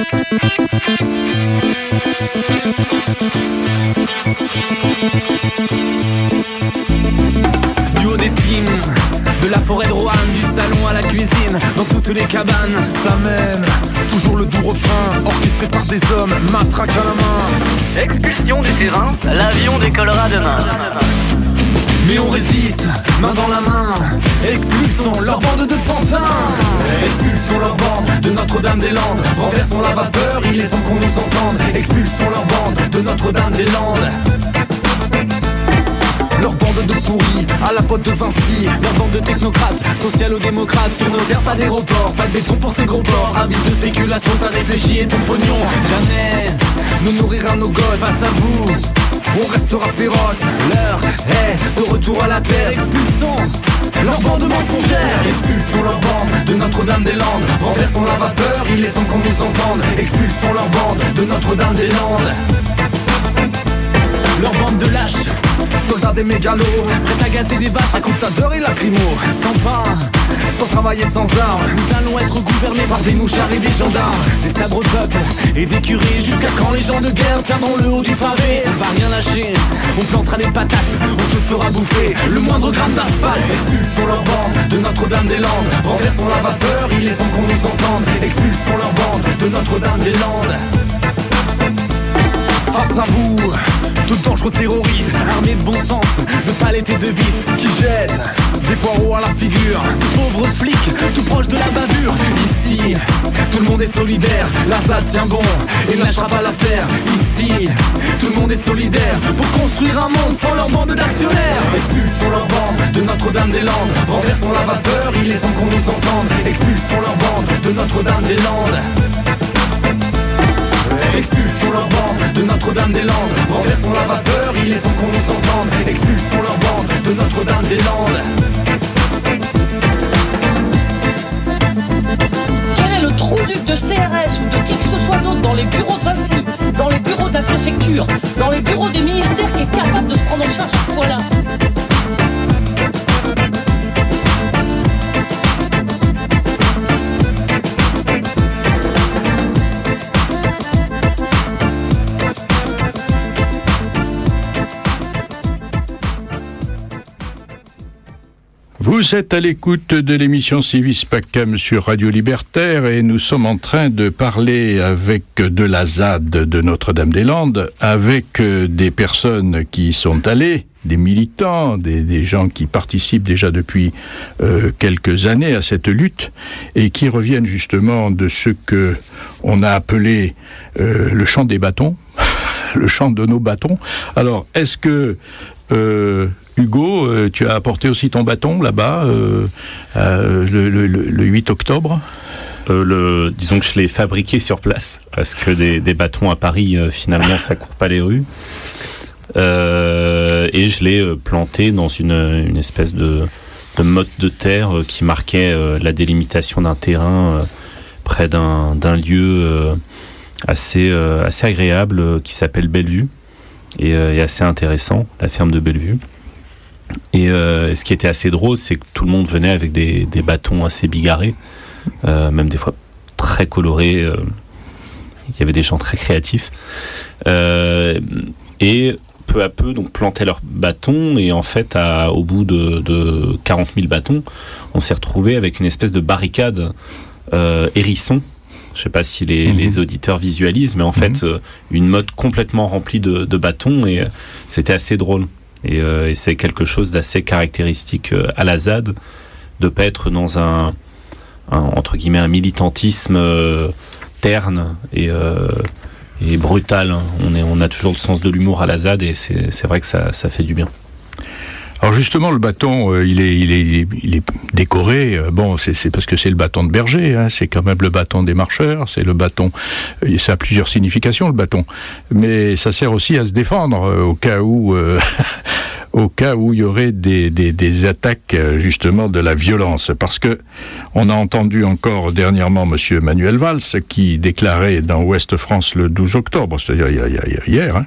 Du haut des cimes, de la forêt de Roanne, du salon à la cuisine, dans toutes les cabanes, ça mène, toujours le doux refrain, orchestré par des hommes, matraque à la main. Expulsion du terrain, l'avion décollera demain. Mais on résiste, main dans la main. Expulsons leur bande de pantins. Expulsons leur bande de Notre-Dame-des-Landes. Renversons la vapeur, il est temps qu'on nous entende. Expulsons leur bande de Notre-Dame-des-Landes. Leur bande de pourris, à la pote de Vinci. Leur bande de technocrates, socialo-démocrates. Sur nos terres, pas d'aéroport, pas de béton pour ces gros ports. Avides de spéculation, t'as réfléchi et ton pognon. Jamais ne nourrira nos gosses. Face à vous, on restera féroce. L'heure est de retour à la terre. Expulsons leur bande mensongère. Expulsons leur bande de Notre-Dame-des-Landes. Renversons la vapeur, il est temps qu'on nous entende. Expulsons leur bande de Notre-Dame-des-Landes. Leur bande de lâches, soldats des mégalos, prêts à gazer des vaches à coups de taser et lacrymo. Sans pain, sans travailler, sans armes, nous allons être gouvernés par des mouchards et des gendarmes. Des sabres peuples et des curés. Jusqu'à quand les gens de guerre tiendront le haut du pavé? On va rien lâcher, on plantera des patates, on te fera bouffer le moindre gramme d'asphalte. Expulsons leur bande de Notre-Dame-des-Landes. Renversons la vapeur, il est temps qu'on nous entende. Expulsons leur bande de Notre-Dame-des-Landes. Face à vous, de dangereux terroristes, armés de bon sens, de palettes et de vis, qui jettent des poireaux à la figure. Pauvres flics, tout proche de la bavure. Ici, tout le monde est solidaire. La ZAD tient bon et ne lâchera pas l'affaire. Ici, tout le monde est solidaire pour construire un monde sans leur bande d'actionnaires. Expulsons leur bande de Notre-Dame-des-Landes. Renversons la vapeur, il est temps qu'on nous entende. Expulsons leur bande de Notre-Dame-des-Landes. Expulsons leur bande de Notre-Dame-des-Landes. Renversons la vapeur, il est temps qu'on nous entende. Expulsons leur bande de Notre-Dame-des-Landes. Quel est le trou-duc de CRS ou de qui que ce soit d'autre dans les bureaux de Vinci, dans les bureaux de la préfecture, dans les bureaux des ministères qui est capable de se prendre en charge à ce point-là? Vous êtes à l'écoute de l'émission Civis Pacem sur Radio Libertaire et nous sommes en train de parler avec de la ZAD de Notre-Dame-des-Landes, avec des personnes qui sont allées, des militants, des gens qui participent déjà depuis quelques années à cette lutte et qui reviennent justement de ce que on a appelé le chant des bâtons, le chant de nos bâtons. Alors, est-ce que Hugo, tu as apporté aussi ton bâton là-bas le 8 octobre. Disons que je l'ai fabriqué sur place, parce que des bâtons à Paris, finalement, ça court pas les rues. Et je l'ai planté dans une espèce de motte de terre qui marquait la délimitation d'un terrain près d'un lieu assez agréable qui s'appelle Bellevue et assez intéressant, la ferme de Bellevue. Et ce qui était assez drôle, c'est que tout le monde venait avec des bâtons assez bigarrés, même des fois très colorés. Il y avait des gens très créatifs. Et peu à peu, donc, plantaient leurs bâtons. Et en fait, au bout de 40 000 bâtons, on s'est retrouvé avec une espèce de barricade hérisson. Je ne sais pas si les auditeurs visualisent, mais en fait, une motte complètement remplie de bâtons. Et c'était assez drôle. Et c'est quelque chose d'assez caractéristique à la ZAD, de pas être dans un entre guillemets un militantisme terne et brutal. On a toujours le sens de l'humour à la ZAD et c'est vrai que ça fait du bien. Alors justement, le bâton, il est décoré. Bon, c'est parce que c'est le bâton de berger. Hein, c'est quand même le bâton des marcheurs. C'est le bâton. Ça a plusieurs significations, le bâton. Mais ça sert aussi à se défendre au cas où, il y aurait des attaques justement de la violence. Parce que on a entendu encore dernièrement Monsieur Manuel Valls qui déclarait dans Ouest France le 12 octobre, c'est-à-dire hier, hein,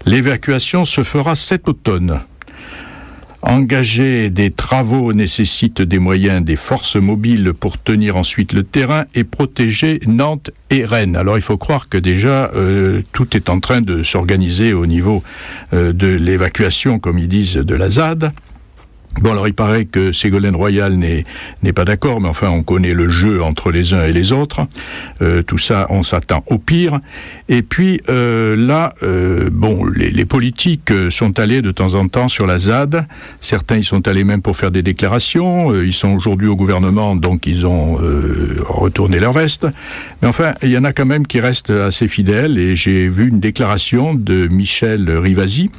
l'évacuation se fera cet automne. Engager des travaux nécessite des moyens des forces mobiles pour tenir ensuite le terrain et protéger Nantes et Rennes. Alors il faut croire que déjà tout est en train de s'organiser au niveau de l'évacuation, comme ils disent, de la ZAD. Bon, alors il paraît que Ségolène Royal n'est pas d'accord, mais enfin on connaît le jeu entre les uns et les autres. Tout ça, on s'attend au pire. Et puis les politiques sont allés de temps en temps sur la ZAD. Certains y sont allés même pour faire des déclarations. Ils sont aujourd'hui au gouvernement, donc ils ont retourné leur veste. Mais enfin, il y en a quand même qui restent assez fidèles. Et j'ai vu une déclaration de Michèle Rivasi,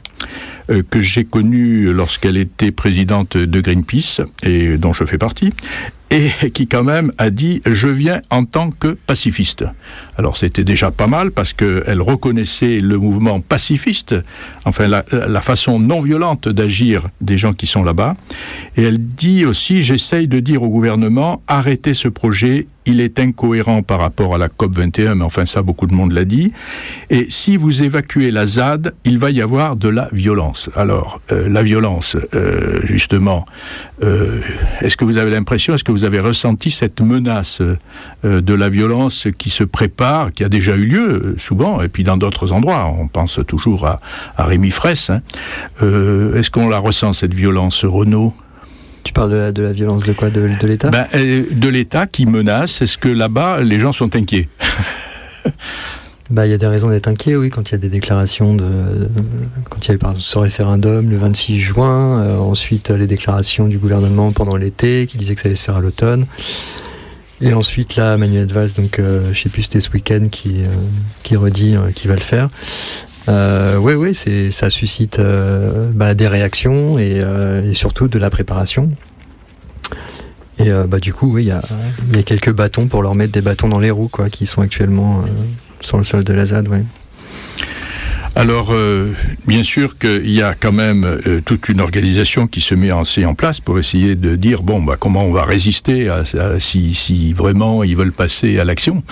que j'ai connue lorsqu'elle était présidente de Greenpeace, et dont je fais partie, et qui quand même a dit « Je viens en tant que pacifiste ». Alors c'était déjà pas mal, parce qu'elle reconnaissait le mouvement pacifiste, enfin la façon non violente d'agir des gens qui sont là-bas, et elle dit aussi « J'essaye de dire au gouvernement, arrêtez ce projet, il est incohérent par rapport à la COP21, mais enfin ça beaucoup de monde l'a dit, et si vous évacuez la ZAD, il va y avoir de la violence ». Alors la violence, justement, est-ce que vous avez l'impression, est-ce que vous avez ressenti cette menace de la violence qui se prépare, qui a déjà eu lieu souvent, et puis dans d'autres endroits, on pense toujours à Rémi Fraisse, hein. Est-ce qu'on la ressent, cette violence, Renaud ? Tu parles de la violence de quoi ? De l'État ? De l'État qui menace. Est-ce que là-bas, les gens sont inquiets ? Il y a des raisons d'être inquiets, oui, quand il y a des déclarations quand il y a eu ce référendum le 26 juin, ensuite les déclarations du gouvernement pendant l'été qui disaient que ça allait se faire à l'automne, et ensuite là Manuel Valls, donc je sais plus, c'était ce week-end, qui redit qu'il va le faire. Oui, ça suscite des réactions et surtout de la préparation. Et du coup, oui, il y a quelques bâtons pour leur mettre des bâtons dans les roues, quoi, qui sont actuellement sur le sol de la ZAD, ouais. Alors, bien sûr qu'il y a quand même toute une organisation qui se met en place pour essayer de dire, comment on va résister si vraiment ils veulent passer à l'action.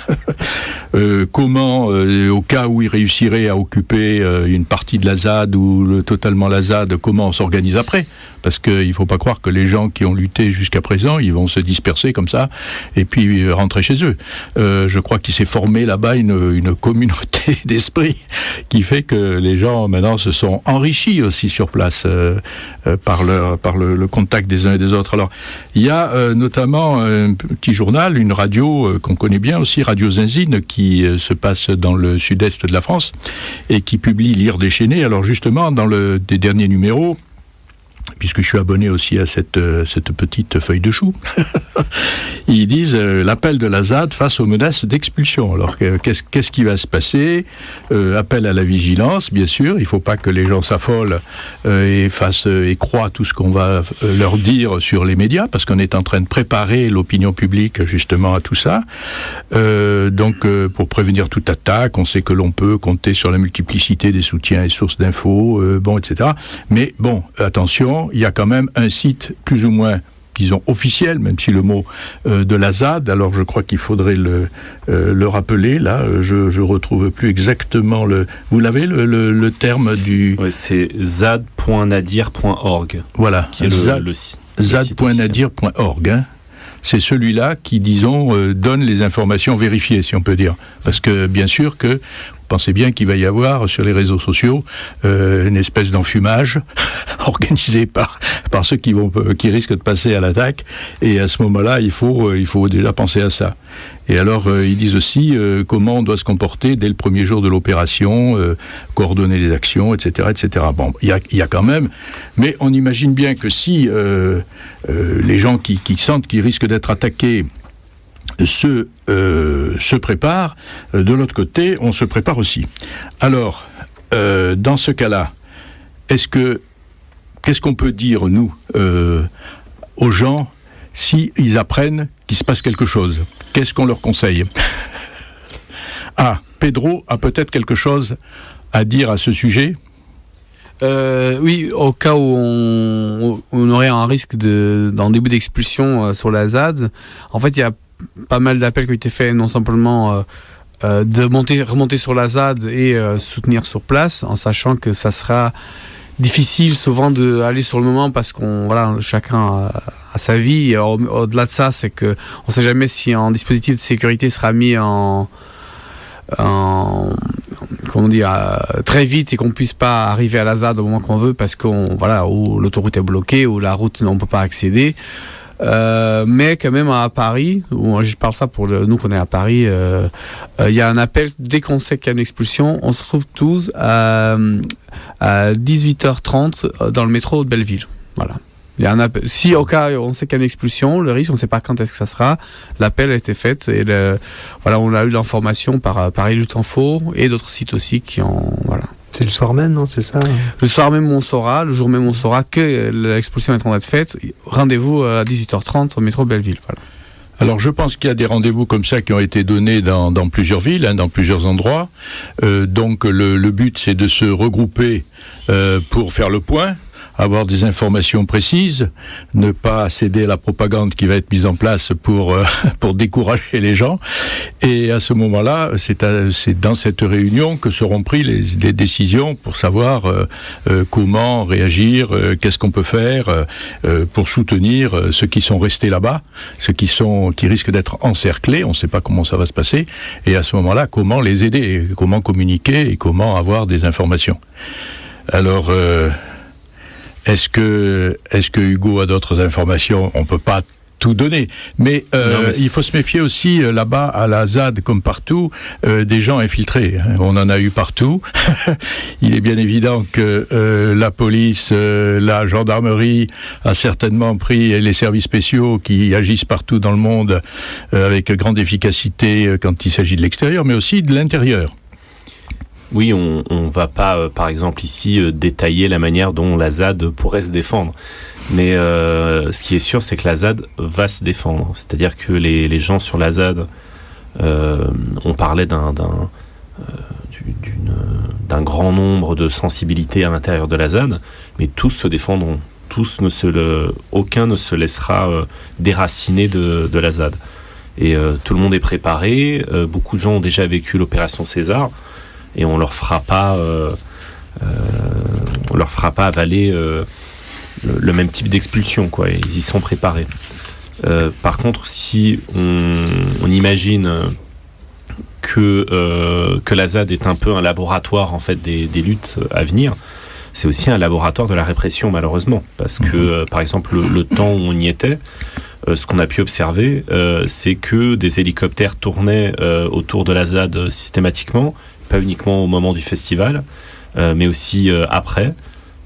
Comment, au cas où ils réussiraient à occuper une partie de la ZAD ou totalement la ZAD, comment on s'organise après ? Parce qu'il ne faut pas croire que les gens qui ont lutté jusqu'à présent, ils vont se disperser comme ça et puis rentrer chez eux. Je crois qu'il s'est formé là-bas une communauté d'esprit qui fait que les gens maintenant se sont enrichis aussi sur place par le contact des uns et des autres. Alors, il y a notamment un petit journal, une radio qu'on connaît bien aussi, Radio Zinzine, qui se passe dans le sud-est de la France et qui publie Lire déchaîné. Alors justement, dans des derniers numéros, puisque je suis abonné aussi à cette petite feuille de chou, ils disent l'appel de la ZAD face aux menaces d'expulsion. Alors qu'est-ce qui va se passer ? Appel à la vigilance, bien sûr. Il ne faut pas que les gens s'affolent et croient tout ce qu'on va leur dire sur les médias, parce qu'on est en train de préparer l'opinion publique justement à tout ça. Donc pour prévenir toute attaque, on sait que l'on peut compter sur la multiplicité des soutiens et sources d'infos, etc. Mais attention, il y a quand même un site plus ou moins, disons, officiel, même si le mot de la ZAD, alors je crois qu'il faudrait le rappeler, là, je retrouve plus exactement vous l'avez, le terme du... Ouais, c'est zad.nadir.org. Voilà, qui est le site. Zad.nadir.org, hein. C'est celui-là qui, disons, donne les informations vérifiées, si on peut dire. Parce que, bien sûr que, vous pensez bien qu'il va y avoir, sur les réseaux sociaux, une espèce d'enfumage organisé par ceux qui risquent de passer à l'attaque. Et à ce moment-là, il faut déjà penser à ça. Et alors, ils disent aussi comment on doit se comporter dès le premier jour de l'opération, coordonner les actions, etc., etc. Bon, il y a quand même... Mais on imagine bien que si les gens qui sentent qu'ils risquent d'être attaqués se préparent, de l'autre côté, on se prépare aussi. Alors, dans ce cas-là, qu'est-ce qu'on peut dire, nous, aux gens, si ils apprennent qu'il se passe quelque chose ? Qu'est-ce qu'on leur conseille ? Pedro a peut-être quelque chose à dire à ce sujet ? Oui, au cas où on aurait un risque d'un début d'expulsion sur la ZAD, en fait, il y a pas mal d'appels qui ont été faits, non simplement de remonter sur la ZAD et soutenir sur place, en sachant que ça sera difficile souvent d'aller sur le moment parce chacun a sa vie. Et au-delà de ça, c'est que on sait jamais si un dispositif de sécurité sera mis très vite et qu'on puisse pas arriver à la ZAD au moment qu'on veut parce où l'autoroute est bloquée ou la route on peut pas accéder. Mais quand même à Paris, je parle ça pour nous qu'on est à Paris, il y a un appel dès qu'on sait qu'il y a une expulsion, on se retrouve tous à 18h30 dans le métro de Belleville. Voilà. Il y a un appel. Si au cas on sait qu'il y a une expulsion, le risque, on ne sait pas quand est-ce que ça sera. L'appel a été fait et on a eu l'information par Lutte Info et d'autres sites aussi qui ont C'est le soir même, non? C'est ça? Le soir même, le jour même, on saura que l'expulsion est en train d'être faite. Rendez-vous à 18h30 au métro Belleville. Voilà. Alors je pense qu'il y a des rendez-vous comme ça qui ont été donnés dans plusieurs villes, dans plusieurs endroits. Donc le but, c'est de se regrouper pour faire le point, avoir des informations précises, ne pas céder à la propagande qui va être mise en place pour décourager les gens. Et à ce moment-là, c'est dans cette réunion que seront prises les décisions pour savoir comment réagir, qu'est-ce qu'on peut faire pour soutenir ceux qui sont restés là-bas, ceux qui risquent d'être encerclés. On ne sait pas comment ça va se passer. Et à ce moment-là, comment les aider, comment communiquer et comment avoir des informations. Alors est-ce que Hugo a d'autres informations? On peut pas tout donner, mais il faut se méfier aussi là-bas à la ZAD comme partout des gens infiltrés. On en a eu partout. Il est bien évident que la police, la gendarmerie a certainement pris les services spéciaux qui agissent partout dans le monde avec grande efficacité quand il s'agit de l'extérieur, mais aussi de l'intérieur. Oui, on va pas, par exemple ici, détailler la manière dont la ZAD pourrait se défendre. Mais ce qui est sûr, c'est que la ZAD va se défendre. C'est-à-dire que les gens sur la ZAD, on parlait d'un grand nombre de sensibilités à l'intérieur de la ZAD, mais tous se défendront. Aucun ne se laissera déraciner de la ZAD. Et tout le monde est préparé. Beaucoup de gens ont déjà vécu l'opération César. Et on leur fera pas avaler le même type d'expulsion, quoi. Ils y sont préparés. Par contre, si on imagine que la ZAD est un peu un laboratoire en fait des luttes à venir, c'est aussi un laboratoire de la répression, malheureusement, parce que par exemple le temps où on y était, ce qu'on a pu observer, c'est que des hélicoptères tournaient autour de la ZAD systématiquement, pas uniquement au moment du festival, mais aussi après.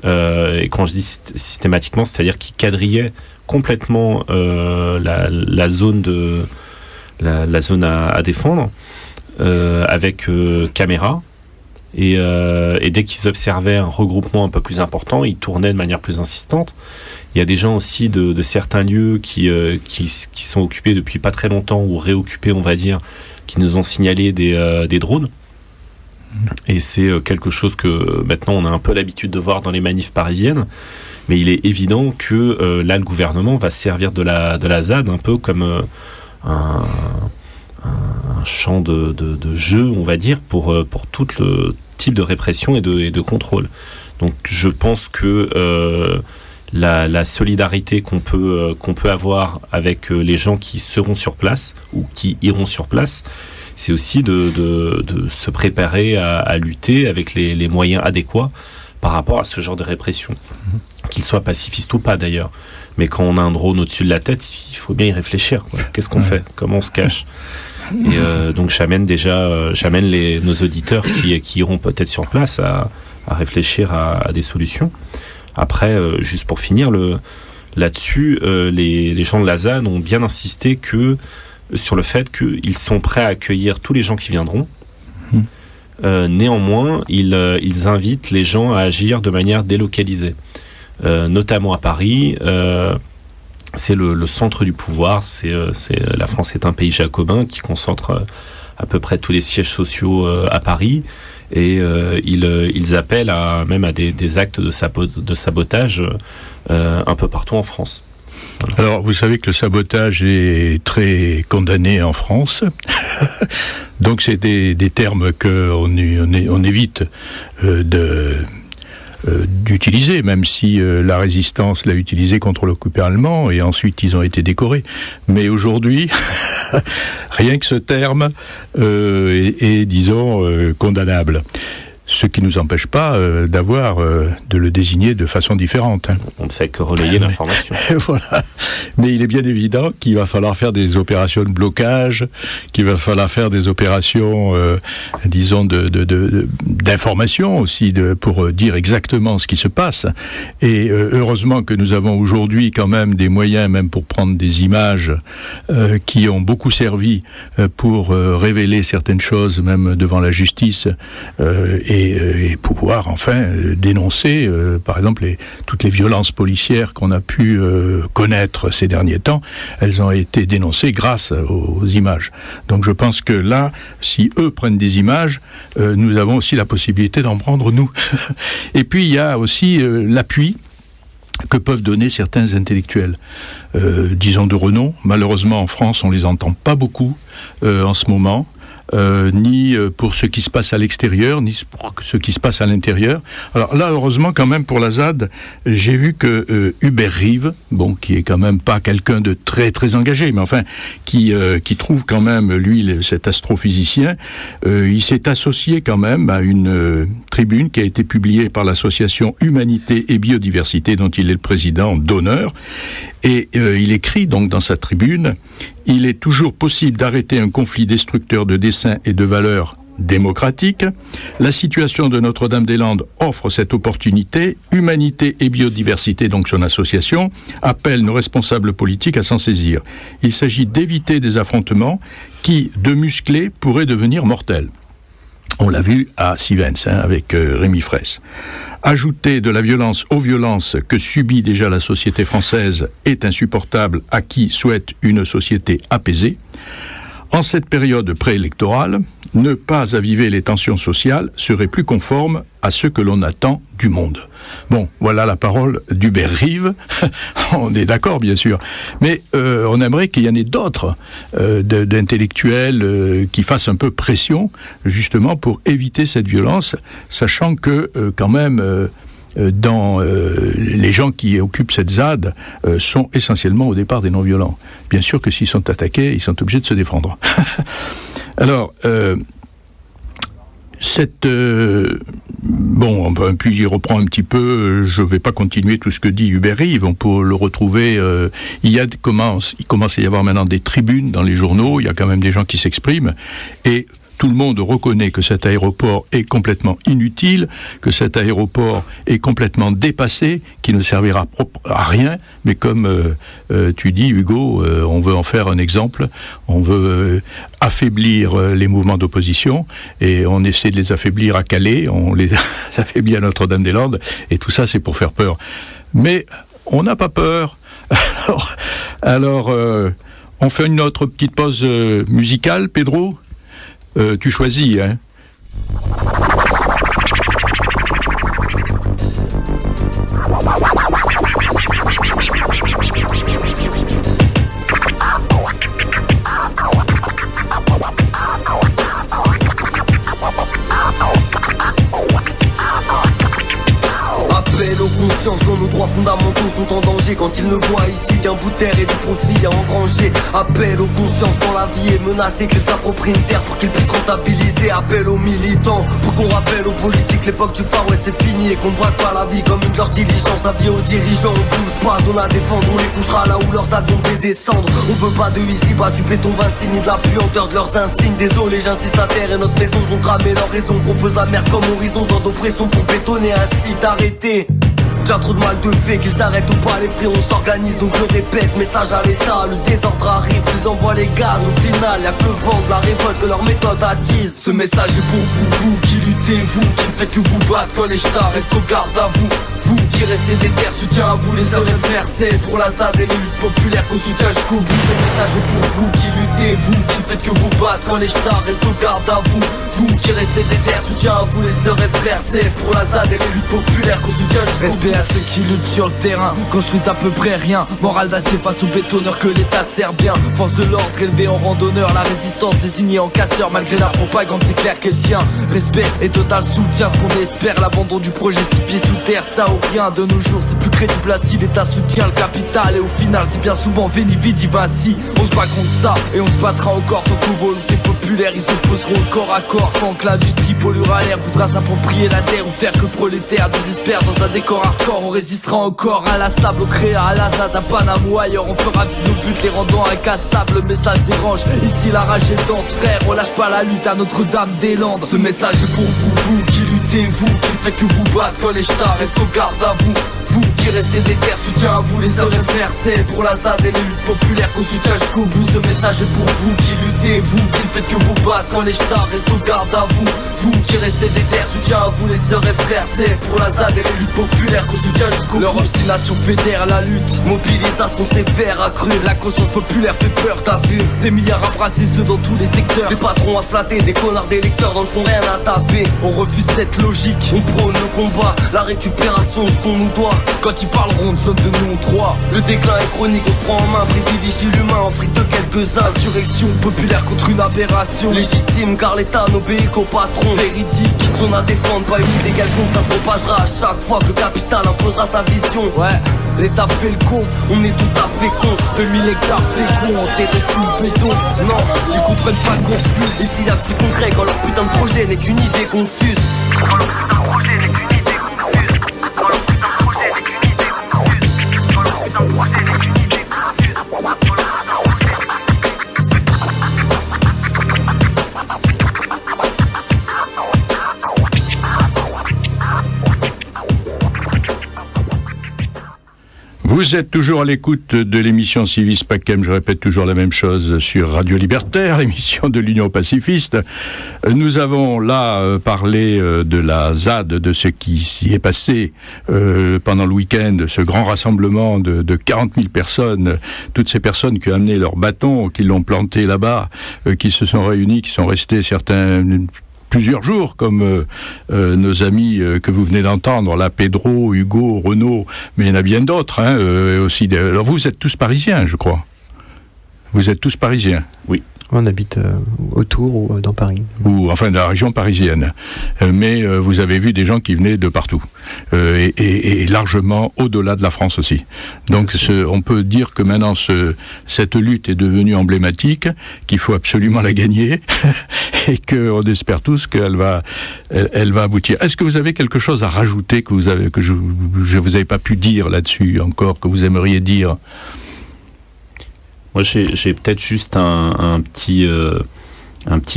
Et quand je dis systématiquement, c'est-à-dire qu'ils quadrillaient complètement la zone à défendre avec caméra. Et dès qu'ils observaient un regroupement un peu plus important, ils tournaient de manière plus insistante. Il y a des gens aussi de certains lieux qui sont occupés depuis pas très longtemps, ou réoccupés, on va dire, qui nous ont signalé des drones. Et c'est quelque chose que maintenant on a un peu l'habitude de voir dans les manifs parisiennes, mais il est évident que là le gouvernement va servir de la ZAD un peu comme un champ de jeu, on va dire, pour tout le type de répression et de contrôle. Donc je pense que la solidarité qu'on peut avoir avec les gens qui seront sur place ou qui iront sur place, c'est aussi de se préparer à lutter avec les moyens adéquats par rapport à ce genre de répression, qu'il soit pacifiste ou pas d'ailleurs. Mais quand on a un drone au-dessus de la tête, il faut bien y réfléchir, quoi. Qu'est-ce qu'on fait? Comment on se cache? Et donc j'amène nos auditeurs qui iront peut-être sur place à réfléchir à des solutions. Après, juste pour finir, là-dessus, les gens de la ZAD ont bien insisté sur le fait qu'ils sont prêts à accueillir tous les gens qui viendront. Néanmoins, ils invitent les gens à agir de manière délocalisée. Notamment à Paris, c'est le centre du pouvoir. La France est un pays jacobin qui concentre à peu près tous les sièges sociaux à Paris. Et ils appellent même à des actes de sabotage un peu partout en France. Voilà. Alors, vous savez que le sabotage est très condamné en France. Donc, c'est des termes qu'on évite d'utiliser, même si la résistance l'a utilisé contre l'occupant allemand, et ensuite ils ont été décorés. Mais aujourd'hui, rien que ce terme est disons, condamnable. Ce qui ne nous empêche pas de le désigner de façon différente. Hein. On ne fait que relayer l'information. Voilà. Mais il est bien évident qu'il va falloir faire des opérations de blocage, qu'il va falloir faire des opérations, disons, d'information aussi, pour dire exactement ce qui se passe. Et heureusement que nous avons aujourd'hui quand même des moyens, même pour prendre des images, qui ont beaucoup servi pour révéler certaines choses, même devant la justice, et pouvoir enfin dénoncer, par exemple, toutes les violences policières qu'on a pu connaître ces derniers temps. Elles ont été dénoncées grâce aux images. Donc je pense que là, si eux prennent des images, nous avons aussi la possibilité d'en prendre nous. Et puis il y a aussi l'appui que peuvent donner certains intellectuels, disons de renom. Malheureusement en France, on les entend pas beaucoup en ce moment. Ni pour ce qui se passe à l'extérieur, ni pour ce qui se passe à l'intérieur. Alors là, heureusement, quand même, pour la ZAD, j'ai vu que Hubert Reeves, bon, qui est quand même pas quelqu'un de très très engagé, mais enfin, qui trouve quand même, lui, cet astrophysicien, il s'est associé quand même à une tribune qui a été publiée par l'association Humanité et Biodiversité, dont il est le président d'honneur. Et il écrit donc dans sa tribune: « Il est toujours possible d'arrêter un conflit destructeur de desseins et de valeurs démocratiques. La situation de Notre-Dame-des-Landes offre cette opportunité. Humanité et Biodiversité, donc son association, appelle nos responsables politiques à s'en saisir. Il s'agit d'éviter des affrontements qui, de musclés, pourraient devenir mortels. » On l'a vu à Sivens, avec Rémi Fraisse. Ajouter de la violence aux violences que subit déjà la société française est insupportable à qui souhaite une société apaisée. En cette période préélectorale, ne pas aviver les tensions sociales serait plus conforme à ce que l'on attend du monde. Bon, voilà la parole d'Hubert Reeves. On est d'accord, bien sûr. Mais on aimerait qu'il y en ait d'autres d'intellectuels qui fassent un peu pression, justement, pour éviter cette violence, sachant que, quand même... les gens qui occupent cette ZAD sont essentiellement au départ des non-violents. Bien sûr que s'ils sont attaqués, ils sont obligés de se défendre. Alors, puis j'y reprends un petit peu, je ne vais pas continuer tout ce que dit Hubert Reeves, on peut le retrouver, il commence à y avoir maintenant des tribunes dans les journaux, il y a quand même des gens qui s'expriment, et tout le monde reconnaît que cet aéroport est complètement inutile, que cet aéroport est complètement dépassé, qui ne servira à rien, mais comme tu dis, Hugo, on veut en faire un exemple, on veut affaiblir les mouvements d'opposition, et on essaie de les affaiblir à Calais, on les affaiblit à Notre-Dame-des-Landes, et tout ça c'est pour faire peur. Mais on n'a pas peur. Alors on fait une autre petite pause musicale, Pedro ? Tu choisis, hein. Appel aux consciences dont nos droits fondamentaux sont en danger. Quand ils ne voient ici qu'un bout de terre et du profit à engranger. Appel aux consciences quand la vie est menacée, qu'ils s'approprient une terre pour qu'ils puissent rentabiliser. Appel aux militants pour qu'on rappelle aux politiques l'époque du Far West c'est fini et qu'on braque pas la vie comme une de leurs diligences. Avis aux dirigeants, on bouge pas, on la défendre, on les couchera là où leurs avions devaient descendre. On veut pas de ici, pas du béton Vinci ni de la puanteur de leurs insignes. Désolé, j'insiste, la terre et notre maison ont cramé leur raison. Propose la mer comme horizon dans d'oppression pour bétonner un site arrêté. Déjà trop de mal de fait, qu'ils arrêtent ou pas les frères, on s'organise donc je répète, message à l'état, le désordre arrive, ils envoient les gaz, au final y'a que le vent de la révolte que leur méthode attise. Ce message est pour vous, vous qui luttez, vous qui ne faites que vous battre quand les stars restent au garde à vous. Vous qui restez déter, soutien à vous les RFR, c'est pour la ZAD et les luttes populaires qu'on soutient jusqu'au bout. Ce message est pour vous qui luttez, vous qui ne faites que vous battre quand les stars restent au garde à vous. Vous qui restez déter, soutien à vous les sœurs et frères. C'est pour la ZAD et les luttes populaires qu'on soutient jusqu'au bout. Respect à ceux qui luttent sur le terrain, construisent à peu près rien. Moral d'acier face aux bétonneurs que l'État sert bien. Force de l'ordre élevée en randonneur, la résistance désignée en casseur. Malgré la propagande, c'est clair qu'elle tient. Respect et total soutien, ce qu'on espère. L'abandon du projet 6 pieds sous terre, ça ou rien. De nos jours, c'est plus crédible là si l'État soutient le capital. Et au final, c'est bien souvent veni vidi vinci. On se bat contre ça et on se battra encore tant qu'aux volontés populaires ils s'opposeront au corps à corps. Tant que l'industrie polluera l'air, voudra s'approprier la terre ou faire que prolétaires désespèrent dans un décor hardcore. On résistera encore inlassable au créa, à la ZAD, à Paname ou ailleurs. On fera vivre nos buts, les rendant incassables. Le message dérange, ici la rage est dense, frère. On lâche pas la lutte à Notre-Dame-des-Landes. Ce message est pour vous, vous qui luttez, vous qui ne faites que vous battre quand les stars restent au garde à vous. Vous qui restez déter, soutien à vous les sœurs et frères. C'est pour la ZAD et les luttes populaires qu'on soutient jusqu'au bout. Ce message est pour vous qui luttez, vous qui ne faites que vous battre quand les stars restent au garde à vous. Vous qui restez déter, soutien à vous les sœurs et frères. C'est pour la ZAD et les luttes populaires qu'on soutient jusqu'au bout. Leur obstination fédère la lutte, mobilisation sévère accrue. La conscience populaire fait peur, t'as vu. Des milliards à brasser ceux dans tous les secteurs. Des patrons à flatter, des connards d'électeurs dans le fond rien à taper. On refuse cette logique, on prône le combat, la récupération, ce qu'on nous doit. Quand ils parleront de somme de nous 3, le déclin est chronique, on se prend en main, privilégie l'humain en fric de quelques-uns. Insurrection populaire contre une aberration légitime car l'État n'obéit qu'au patron. Véridique, zone à défendre, pas une idée quelconque, ça se propagera à chaque fois que le capital imposera sa vision. Ouais, l'État fait le con, on est tout à fait con. 2000 hectares féconds, enterrés sous le béton. Non, ils comprennent pas qu'on refuse. Ici y'a plus concret quand leur putain de projet n'est qu'une idée confuse. Quand leur putain de projet n'est qu'une idée confuse. Quand leur putain de projet n'est qu'une idée confuse. Quand leur putain de projet n'est qu'une idée confuse. Vous êtes toujours à l'écoute de l'émission Civis Pacem, je répète toujours la même chose sur Radio Libertaire, émission de l'Union pacifiste. Nous avons là parlé de la ZAD, de ce qui s'y est passé pendant le week-end, ce grand rassemblement de 40 000 personnes, toutes ces personnes qui ont amené leurs bâtons, qui l'ont planté là-bas, qui se sont réunis, qui sont restés certains plusieurs jours, comme nos amis que vous venez d'entendre, là, Pedro, Hugo, Renaud, mais il y en a bien d'autres, aussi. Alors vous êtes tous parisiens, je crois. Vous êtes tous parisiens. Oui. On habite autour ou dans Paris. Ou enfin dans la région parisienne. Mais vous avez vu des gens qui venaient de partout. Et largement au-delà de la France aussi. Donc on peut dire que maintenant cette lutte est devenue emblématique, qu'il faut absolument la gagner et qu'on espère tous qu'elle va aboutir. Est-ce que vous avez quelque chose à rajouter que je vous avais pas pu dire là-dessus encore, que vous aimeriez dire ? Moi, j'ai peut-être juste un petit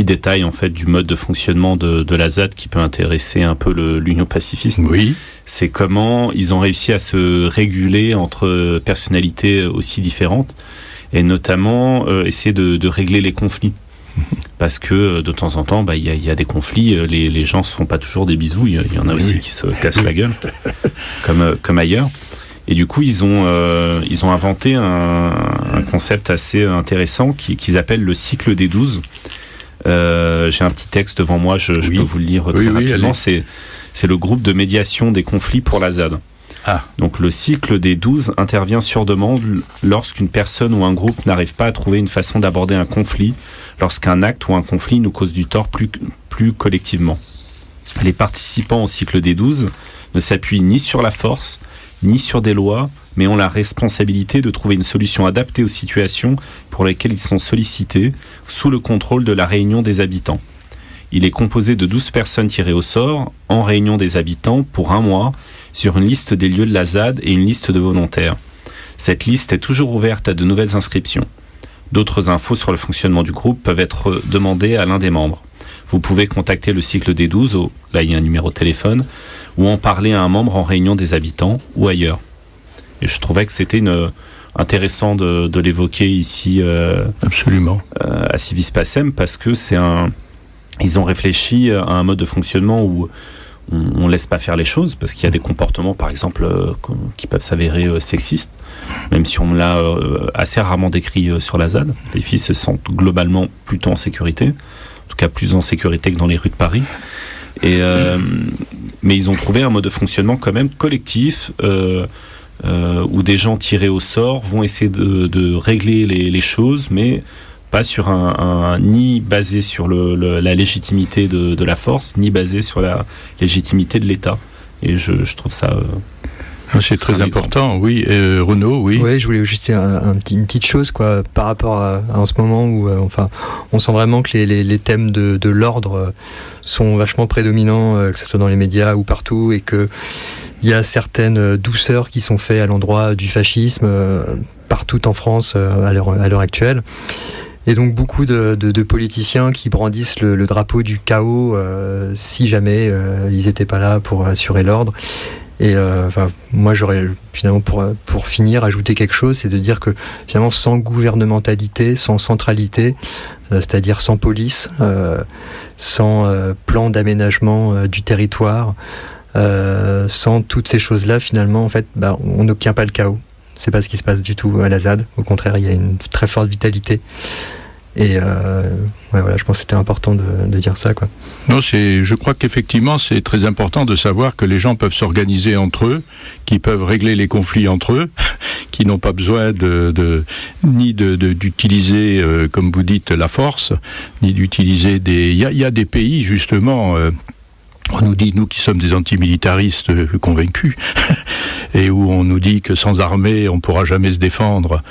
détail en fait du mode de fonctionnement de la ZAD qui peut intéresser un peu l'Union pacifiste. Oui. C'est comment ils ont réussi à se réguler entre personnalités aussi différentes et notamment essayer de régler les conflits. Parce que de temps en temps, y a des conflits, les gens se font pas toujours des bisous, il y en a aussi qui se cassent la gueule, comme ailleurs. Et du coup, ils ont inventé un concept assez intéressant qu'ils appellent le cycle des 12. J'ai un petit texte devant moi, je peux vous le lire très rapidement. C'est le groupe de médiation des conflits pour la ZAD. Ah. Donc le cycle des 12 intervient sur demande lorsqu'une personne ou un groupe n'arrive pas à trouver une façon d'aborder un conflit, lorsqu'un acte ou un conflit nous cause du tort plus collectivement. Les participants au cycle des 12 ne s'appuient ni sur la force, ni sur des lois, mais ont la responsabilité de trouver une solution adaptée aux situations pour lesquelles ils sont sollicités, sous le contrôle de la réunion des habitants. Il est composé de 12 personnes tirées au sort, en réunion des habitants, pour 1 mois, sur une liste des lieux de la ZAD et une liste de volontaires. Cette liste est toujours ouverte à de nouvelles inscriptions. D'autres infos sur le fonctionnement du groupe peuvent être demandées à l'un des membres. Vous pouvez contacter le cycle des 12, là il y a un numéro de téléphone, ou en parler à un membre en réunion des habitants ou ailleurs. Et je trouvais que c'était intéressant de l'évoquer ici absolument à Civis Pacem, parce que ils ont réfléchi à un mode de fonctionnement où on laisse pas faire les choses, parce qu'il y a des comportements par exemple qui peuvent s'avérer sexistes, même si on l'a assez rarement décrit sur la ZAD. Les filles se sentent globalement plutôt en sécurité. tout cas plus en sécurité que dans les rues de Paris. Mais ils ont trouvé un mode de fonctionnement quand même collectif, où des gens tirés au sort vont essayer de régler les choses, mais pas sur ni basé sur la légitimité de la force, ni basé sur la légitimité de l'État. Et je trouve ça... c'est très important, oui. Renaud, oui. Oui, je voulais juste dire une petite chose, quoi, par rapport à en ce moment où, on sent vraiment que les thèmes de l'ordre sont vachement prédominants, que ce soit dans les médias ou partout, et que il y a certaines douceurs qui sont faites à l'endroit du fascisme partout en France à l'heure actuelle. Et donc beaucoup de politiciens qui brandissent le drapeau du chaos si jamais ils n'étaient pas là pour assurer l'ordre. Et moi j'aurais finalement pour finir ajouté quelque chose, c'est de dire que finalement sans gouvernementalité, sans centralité, c'est-à-dire sans police, sans plan d'aménagement du territoire, sans toutes ces choses-là, finalement en fait on n'obtient pas le chaos. C'est pas ce qui se passe du tout à la ZAD. Au contraire, il y a une très forte vitalité. Et voilà, je pense que c'était important de dire ça, quoi. Non, je crois qu'effectivement, c'est très important de savoir que les gens peuvent s'organiser entre eux, qu'ils peuvent régler les conflits entre eux, qui n'ont pas besoin d'utiliser, comme vous dites, la force, ni d'utiliser il y a des pays, justement... on nous dit, nous qui sommes des antimilitaristes convaincus, et où on nous dit que sans armée, on ne pourra jamais se défendre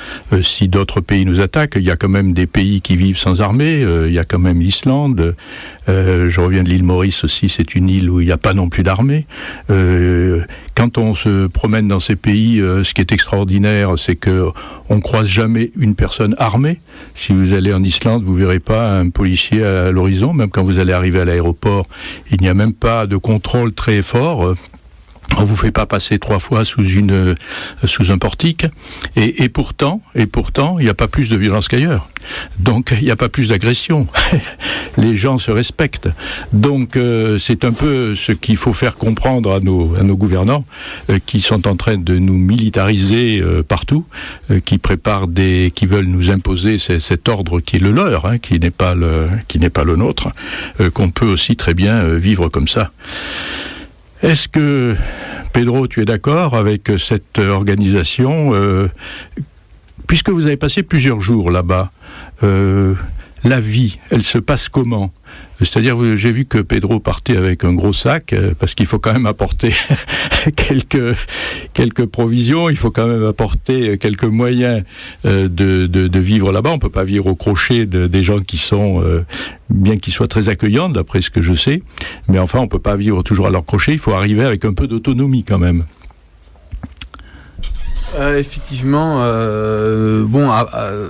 si d'autres pays nous attaquent. Il y a quand même des pays qui vivent sans armée, il y a quand même l'Islande, je reviens de l'île Maurice aussi, c'est une île où il n'y a pas non plus d'armée. Quand on se promène dans ces pays, ce qui est extraordinaire, c'est que on croise jamais une personne armée. Si vous allez en Islande, vous verrez pas un policier à l'horizon, même quand vous allez arriver à l'aéroport, il n'y a même pas de contrôle très fort. On vous fait pas passer 3 fois sous un portique, et pourtant, il n'y a pas plus de violence qu'ailleurs. Donc, il n'y a pas plus d'agression. Les gens se respectent. Donc, c'est un peu ce qu'il faut faire comprendre à nos gouvernants, qui sont en train de nous militariser partout, qui veulent nous imposer cet ordre qui est le leur, qui n'est pas le nôtre, qu'on peut aussi très bien vivre comme ça. Est-ce que, Pedro, tu es d'accord avec cette organisation puisque vous avez passé plusieurs jours là-bas, la vie, elle se passe comment ? C'est-à-dire, j'ai vu que Pedro partait avec un gros sac, parce qu'il faut quand même apporter quelques provisions, il faut quand même apporter quelques moyens de vivre là-bas. On peut pas vivre au crochet des gens qui sont, bien qu'ils soient très accueillants, d'après ce que je sais, mais enfin, on peut pas vivre toujours à leur crochet, il faut arriver avec un peu d'autonomie quand même. Effectivement,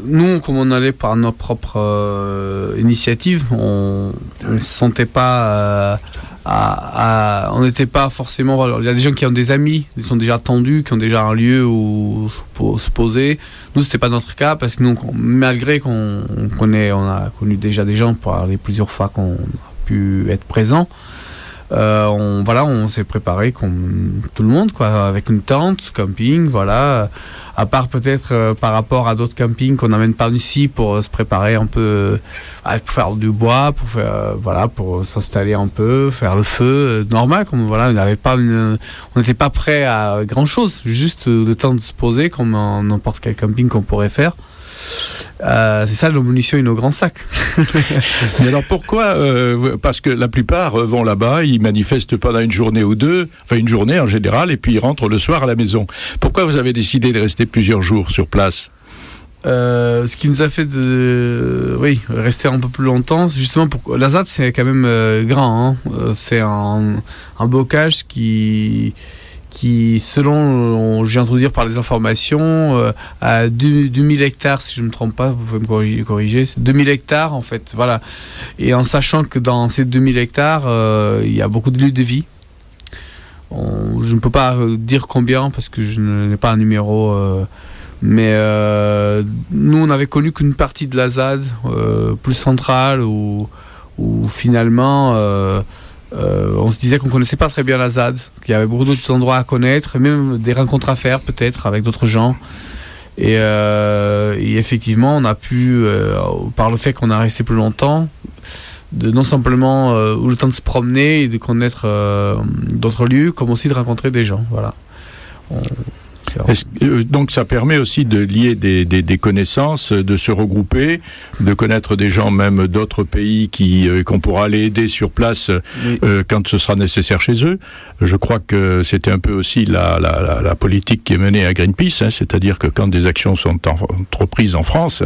nous, comme on allait par notre propre initiative, on ne se sentait pas on n'était pas forcément... Il y a des gens qui ont des amis, ils sont déjà tendus, qui ont déjà un lieu où pour se poser. Nous, c'était pas notre cas, parce que nous, malgré qu'on a connu déjà des gens pour aller plusieurs fois qu'on a pu être présents, on s'est préparé comme tout le monde, quoi, avec une tente, camping, voilà. À part peut-être par rapport à d'autres campings qu'on n'amène pas ici pour se préparer un peu, pour faire du bois, pour s'installer un peu, faire le feu, normal, comme voilà, on n'était pas prêt à grand chose, juste le temps de se poser comme n'importe quel camping qu'on pourrait faire. C'est ça nos munitions et nos grands sacs. Mais alors pourquoi parce que la plupart vont là-bas, ils manifestent pendant une journée ou deux, enfin une journée en général, et puis ils rentrent le soir à la maison. Pourquoi vous avez décidé de rester plusieurs jours sur place ? Ce qui nous a fait rester un peu plus longtemps, c'est justement pour la ZAD, c'est quand même grand, c'est un bocage qui selon, j'ai entendu dire par les informations, à 2000 hectares, si je ne me trompe pas, vous pouvez me corriger, c'est 2000 hectares en fait, voilà. Et en sachant que dans ces 2000 hectares, il y a beaucoup de lieux de vie. Je ne peux pas dire combien parce que je n'ai pas un numéro, mais nous on n'avait connu qu'une partie de la ZAD, plus centrale, où finalement... on se disait qu'on connaissait pas très bien la ZAD, qu'il y avait beaucoup d'autres endroits à connaître, et même des rencontres à faire peut-être avec d'autres gens. Et effectivement, on a pu, par le fait qu'on a resté plus longtemps, non simplement ou le temps de se promener et de connaître d'autres lieux, comme aussi de rencontrer des gens. Voilà. Donc ça permet aussi de lier des connaissances, de se regrouper, de connaître des gens même d'autres pays qu'on pourra aller aider sur place quand ce sera nécessaire chez eux. Je crois que c'était un peu aussi la politique qui est menée à Greenpeace, c'est-à-dire que quand des actions sont entreprises en France,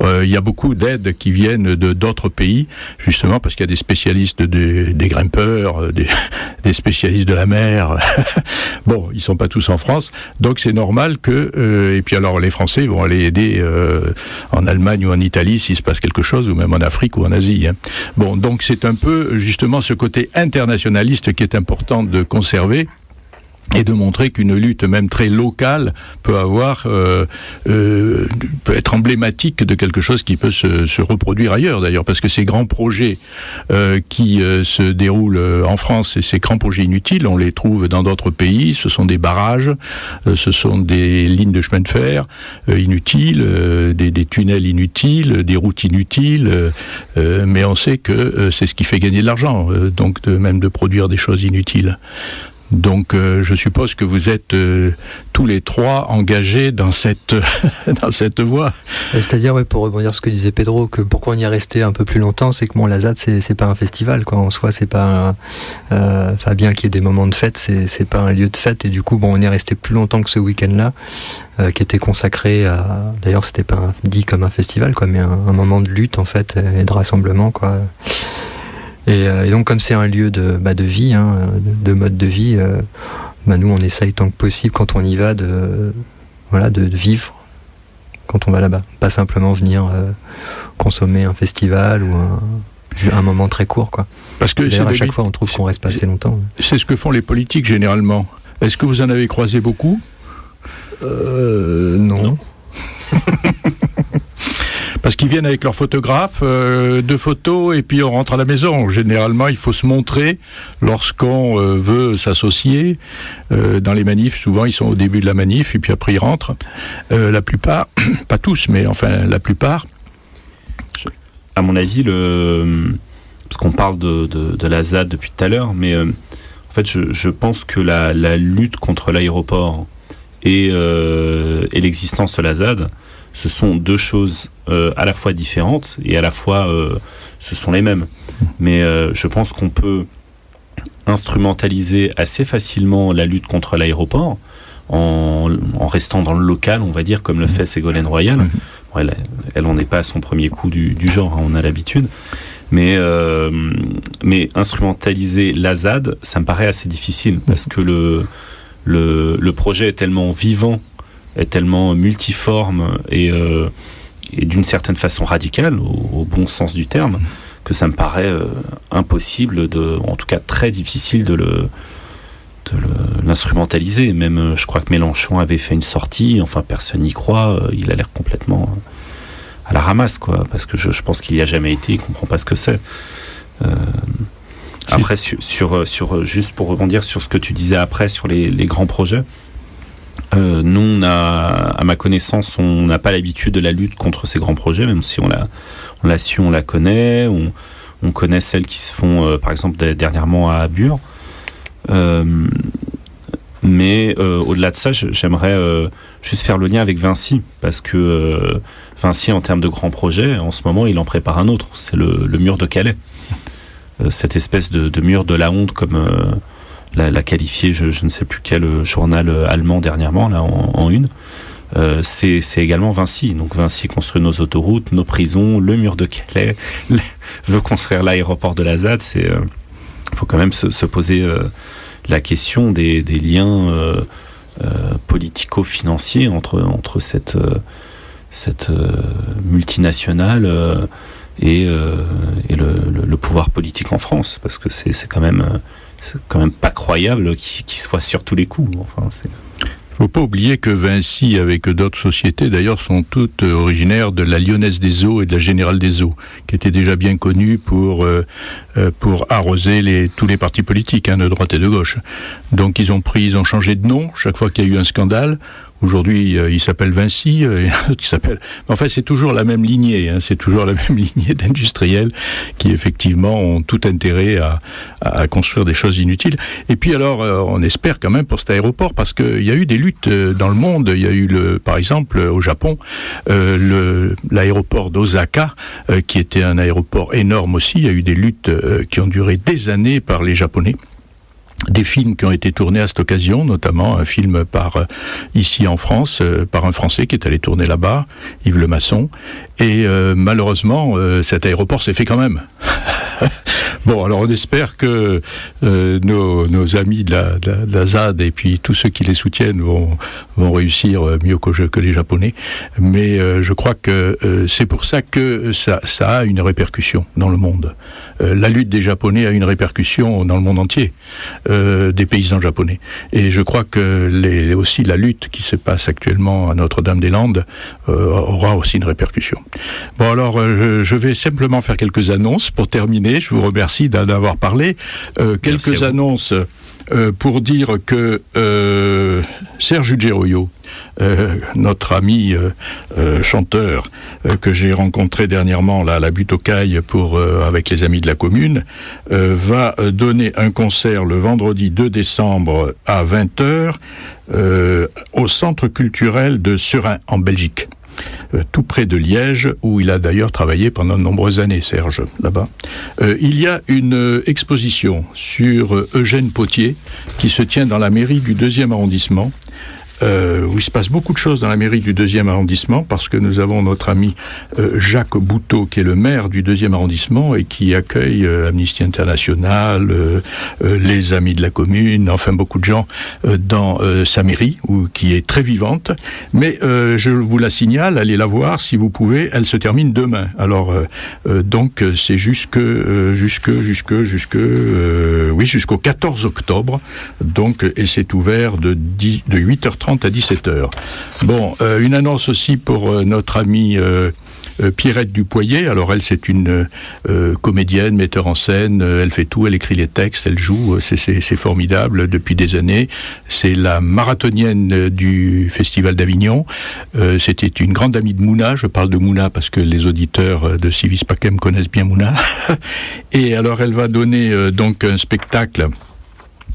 il y a beaucoup d'aides qui viennent d'autres pays, justement parce qu'il y a des spécialistes des grimpeurs, des spécialistes de la mer. Bon, ils sont pas tous en France, donc c'est normal que et puis alors les Français vont aller aider en Allemagne ou en Italie s'il se passe quelque chose, ou même en Afrique ou en Asie. Bon, donc c'est un peu justement ce côté internationaliste qui est important de conserver et de montrer qu'une lutte même très locale peut être emblématique de quelque chose qui peut se reproduire ailleurs d'ailleurs, parce que ces grands projets qui se déroulent en France, et ces grands projets inutiles, on les trouve dans d'autres pays. Ce sont des barrages, ce sont des lignes de chemin de fer inutiles, des tunnels inutiles, des routes inutiles, mais on sait que c'est ce qui fait gagner de l'argent, donc même de produire des choses inutiles. Donc je suppose que vous êtes tous les trois engagés dans cette voie. C'est-à-dire, pour rebondir sur ce que disait Pedro, que pourquoi on y est resté un peu plus longtemps, c'est que la ZAD c'est pas un festival, quoi. En soi, c'est pas bien qu'il y ait des moments de fête, c'est pas un lieu de fête, et du coup on est resté plus longtemps que ce week-end-là, qui était consacré à, d'ailleurs c'était pas dit comme un festival, quoi, mais un moment de lutte en fait, et de rassemblement, quoi. Et donc comme c'est un lieu de vie, de mode de vie, nous on essaye tant que possible quand on y va de vivre quand on va là-bas, pas simplement venir consommer un festival ou un moment très court, quoi. Parce que à chaque fois on trouve qu'on reste pas assez longtemps. C'est ce que font les politiques généralement. Est-ce que vous en avez croisé beaucoup ? Non. Parce qu'ils viennent avec leur photographe, 2 photos, et puis on rentre à la maison. Généralement, il faut se montrer lorsqu'on veut s'associer. Dans les manifs, souvent, ils sont au début de la manif, et puis après, ils rentrent. La plupart, pas tous, mais enfin, la plupart. À mon avis, parce qu'on parle de la ZAD depuis tout à l'heure, mais en fait, je pense que la lutte contre l'aéroport et l'existence de la ZAD, ce sont 2 choses à la fois différentes et à la fois ce sont les mêmes. Mais je pense qu'on peut instrumentaliser assez facilement la lutte contre l'aéroport en restant dans le local, on va dire, comme le fait Ségolène Royal. Bon, elle en est pas à son premier coup du genre, on a l'habitude. Mais instrumentaliser la ZAD, ça me paraît assez difficile, parce que le projet est tellement vivant, est tellement multiforme et d'une certaine façon radicale, au bon sens du terme, que ça me paraît impossible, en tout cas très difficile de l'instrumentaliser. Même, je crois que Mélenchon avait fait une sortie, enfin personne n'y croit, il a l'air complètement à la ramasse, quoi, parce que je pense qu'il n'y a jamais été, il ne comprend pas ce que c'est. Après, juste pour rebondir sur ce que tu disais après, sur les grands projets, nous, à ma connaissance, on n'a pas l'habitude de la lutte contre ces grands projets, même si on la connaît, on connaît celles qui se font, par exemple, dernièrement à Bure. Mais au-delà de ça, j'aimerais juste faire le lien avec Vinci, parce que Vinci, en termes de grands projets, en ce moment, il en prépare un autre, c'est le mur de Calais. Cette espèce de mur de la honte, comme l'a qualifié, je ne sais plus quel journal allemand dernièrement, là, en une. C'est également Vinci. Donc Vinci construit nos autoroutes, nos prisons, le mur de Calais, veut construire l'aéroport de la ZAD. Faut quand même se poser la question des liens politico-financiers entre cette multinationale et le pouvoir politique en France, parce que c'est quand même pas croyable qu'il soit sur tous les coups. Enfin, il ne faut pas oublier que Vinci, avec d'autres sociétés d'ailleurs, sont toutes originaires de la Lyonnaise des Eaux et de la Générale des Eaux, qui étaient déjà bien connues pour arroser tous les partis politiques, de droite et de gauche. Donc ils ont changé de nom chaque fois qu'il y a eu un scandale, Aujourd'hui, il s'appelle Vinci, il s'appelle... Enfin, c'est toujours la même lignée, hein, c'est toujours la même lignée d'industriels qui, effectivement, ont tout intérêt à construire des choses inutiles. Et puis, alors, on espère quand même pour cet aéroport, parce qu'il y a eu des luttes dans le monde. Il y a eu, par exemple, au Japon, l'aéroport d'Osaka, qui était un aéroport énorme aussi. Il y a eu des luttes qui ont duré des années par les Japonais. Des films qui ont été tournés à cette occasion, notamment un film ici en France, par un Français qui est allé tourner là-bas, Yves Lemasson. Et malheureusement, cet aéroport s'est fait quand même. Bon, alors on espère que nos amis de la ZAD et puis tous ceux qui les soutiennent vont réussir mieux que les Japonais. Mais je crois que c'est pour ça que ça a une répercussion dans le monde. La lutte des Japonais a une répercussion dans le monde entier, des paysans japonais. Et je crois que aussi la lutte qui se passe actuellement à Notre-Dame-des-Landes aura aussi une répercussion. Bon, alors je vais simplement faire quelques annonces pour terminer. Je vous remercie d'en avoir parlé. Quelques annonces pour dire que Serge Ugeroyo, notre ami chanteur que j'ai rencontré dernièrement là à la Butte aux Cailles avec les amis de la commune, va donner un concert le vendredi 2 décembre à 20h au centre culturel de Seraing en Belgique. Tout près de Liège, où il a d'ailleurs travaillé pendant de nombreuses années, Serge, là-bas. Il y a une exposition sur Eugène Potier qui se tient dans la mairie du 2e arrondissement, où il se passe beaucoup de choses dans la mairie du 2e arrondissement, parce que nous avons notre ami Jacques Bouteau, qui est le maire du 2e arrondissement et qui accueille Amnesty International, les amis de la commune, enfin beaucoup de gens dans sa mairie, qui est très vivante. Mais je vous la signale, allez la voir si vous pouvez, elle se termine demain. Alors donc c'est jusqu'au 14 octobre, donc, et c'est ouvert de 8h30 à 17h. Bon, une annonce aussi pour notre amie Pierrette Dupoyer. Alors elle, c'est une comédienne, metteur en scène, elle fait tout, elle écrit les textes, elle joue, c'est formidable depuis des années. C'est la marathonienne du Festival d'Avignon. C'était une grande amie de Mouna, je parle de Mouna parce que les auditeurs de Civis Pacem connaissent bien Mouna. Et alors elle va donner donc un spectacle.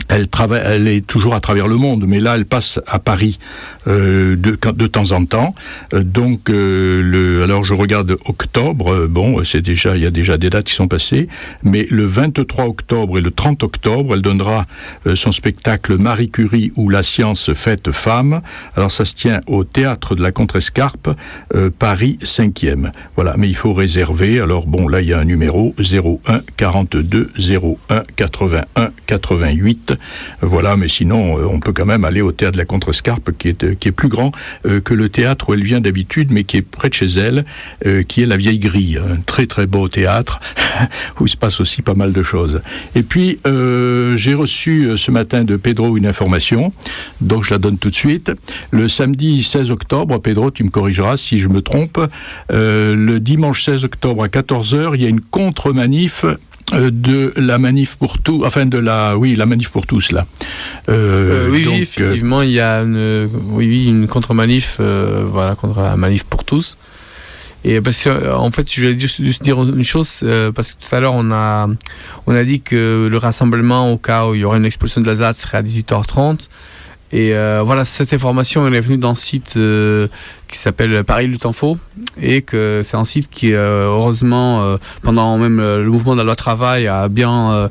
Elle est toujours à travers le monde, mais là elle passe à Paris de temps en temps. Donc alors je regarde octobre, bon il y a déjà des dates qui sont passées, mais le 23 octobre et le 30 octobre, elle donnera son spectacle Marie Curie ou la science faite femme. Alors ça se tient au théâtre de la Contrescarpe, Paris 5e. Voilà, mais il faut réserver. Alors bon, là il y a un numéro 01 42 01 81 88. Voilà, mais sinon, on peut quand même aller au théâtre de la Contrescarpe, qui est plus grand que le théâtre où elle vient d'habitude, mais qui est près de chez elle, qui est la Vieille Grille, un très très beau théâtre où il se passe aussi pas mal de choses. Et puis, j'ai reçu ce matin de Pedro une information, donc je la donne tout de suite. Le samedi 16 octobre, Pedro, tu me corrigeras si je me trompe, le dimanche 16 octobre à 14h, il y a une contre-manif de la manif pour tous, enfin la manif pour tous là. Oui, donc, effectivement, il y a une contre-manif, contre la manif pour tous. Et parce que, en fait, je vais juste dire une chose, parce que tout à l'heure on a dit que le rassemblement au cas où il y aurait une expulsion de la ZAD serait à 18h30. Et cette information elle est venue d'un site qui s'appelle Paris Lutte Info, et que c'est un site qui heureusement pendant même le mouvement de la loi travail a bien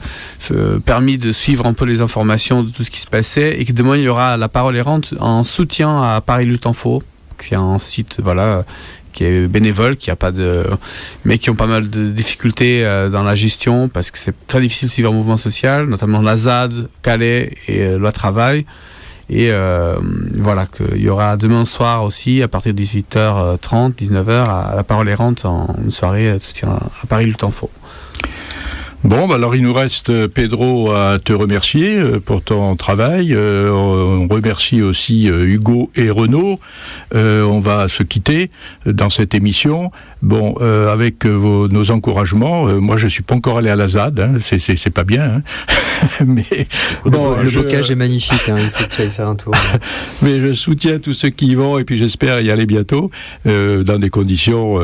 permis de suivre un peu les informations de tout ce qui se passait, et que demain il y aura la parole errante en soutien à Paris Lutte Info, qui est un site qui est bénévole, mais qui ont pas mal de difficultés dans la gestion, parce que c'est très difficile de suivre un mouvement social, notamment la ZAD, Calais et loi travail. Et qu'il y aura demain soir aussi, à partir de 18h30, 19h, à la parole errante, en une soirée de soutien à Paris Lutte Info. Bon, bah alors il nous reste, Pedro, à te remercier pour ton travail. On remercie aussi Hugo et Renaud. On va se quitter dans cette émission. Bon, avec nos encouragements. Moi, je suis pas encore allé à la ZAD. Hein, c'est pas bien. Hein. Mais bon, le bocage est magnifique. Hein, il faut que tu ailles faire un tour. Mais je soutiens tous ceux qui y vont et puis j'espère y aller bientôt dans des conditions.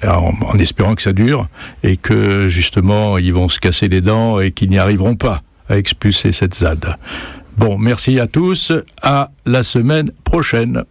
En espérant que ça dure et que justement ils vont se casser les dents et qu'ils n'y arriveront pas à expulser cette ZAD. Bon, merci à tous, à la semaine prochaine.